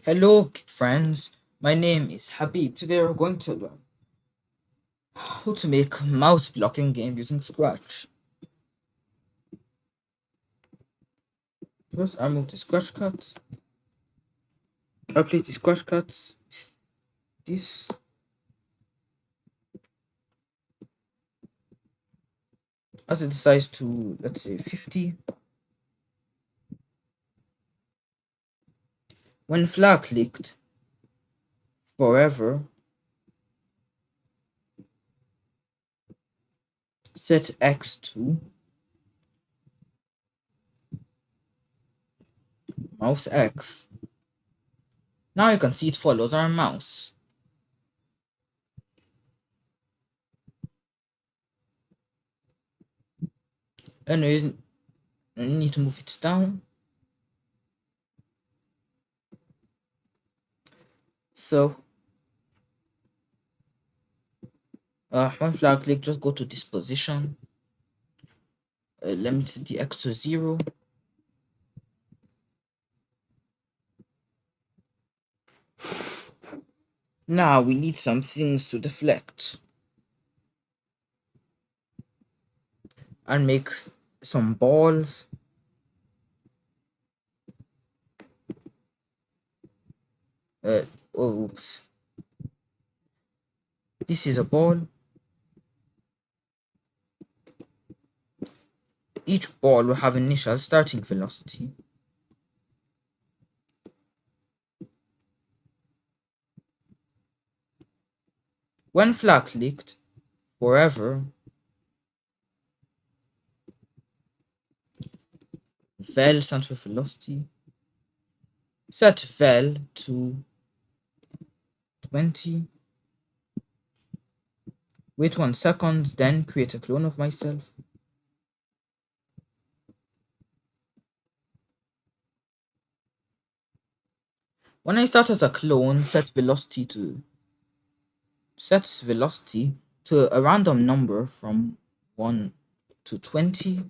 Hello, friends. My name is Habib. Today we're going to learn how to make mouse blocking game using Scratch. First, I remove the Scratch cards. I place the Scratch cards. This as it decides to, let's say, 50. When flag clicked, forever, set X to mouse X. Now you can see it follows our mouse. Anyways, I need to move it down. So, when flag click, just go to this position. Let me set the X to 0. Now we need some things to deflect and make some balls. Oops. This is a ball. Each ball will have initial starting velocity. When flag clicked, forever, vel stands for velocity. Set vel to 20. Wait 1 second, then create a clone of myself. When I start as a clone, set velocity to a random number from 1 to 20.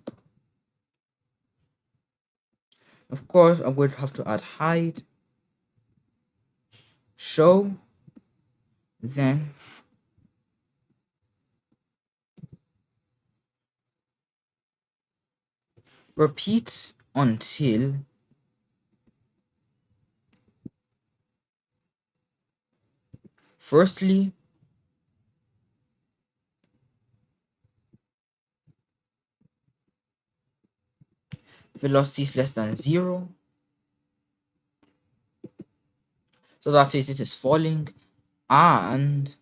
Of course, I'm going to have to add hide, show, then repeat until firstly velocity is less than 0, so that is it is falling, and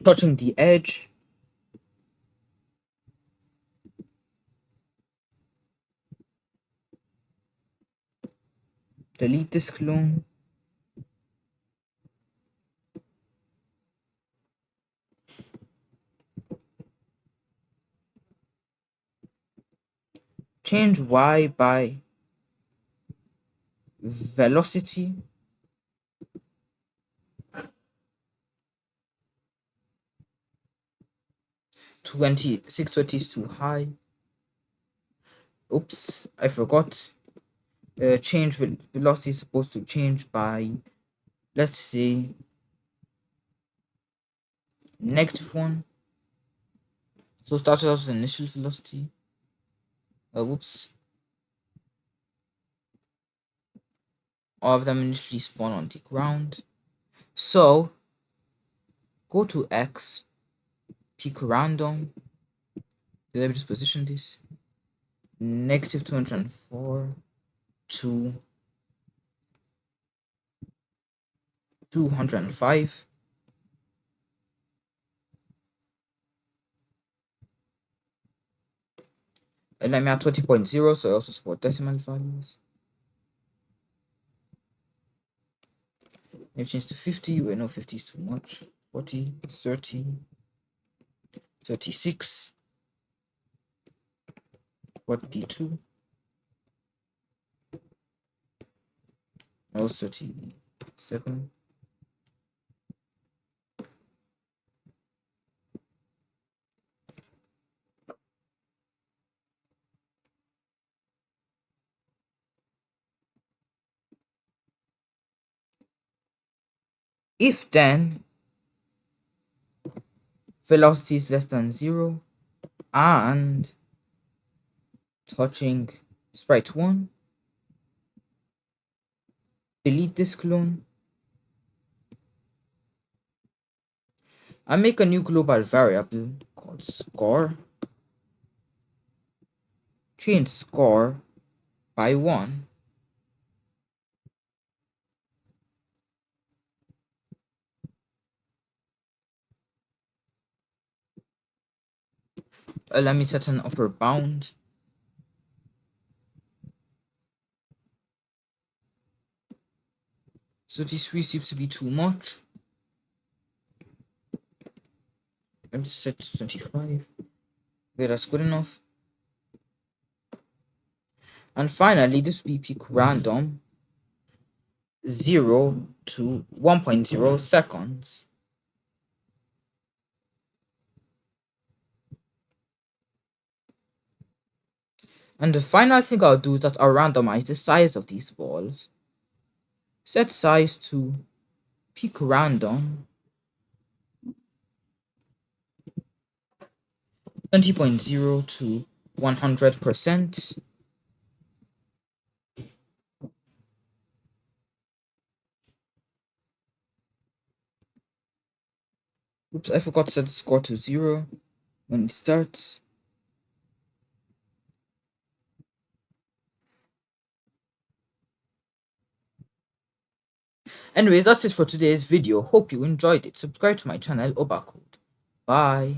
touching the edge. Delete this clone. Change y by velocity. Six twenty is too high. Oops, I forgot. Change velocity is supposed to change by, let's say, -1. So started out with initial velocity. Whoops. All of them initially spawn on the ground. So go to X, pick random. Let me just position this. -204 to 205. And let me add 20.0, so I also support decimal values. Let me change to 50. Wait, no, 50 is too much. 40, 30, 36, 42. No, 37. If then velocity is less than 0 and touching sprite 1, delete this clone and make a new global variable called score. Change score by 1. Let me set an upper bound. So this seems to be too much. Let me set 25. Okay, that's good enough. And finally, this will be peak random 0 to 1.0 seconds. And the final thing I'll do is that I'll randomize the size of these balls. Set size to peak random 20.0 to 100%. Oops, I forgot to set the score to 0 when it starts. Anyways, that's it for today's video. Hope you enjoyed it. Subscribe to my channel, Obacode. Bye.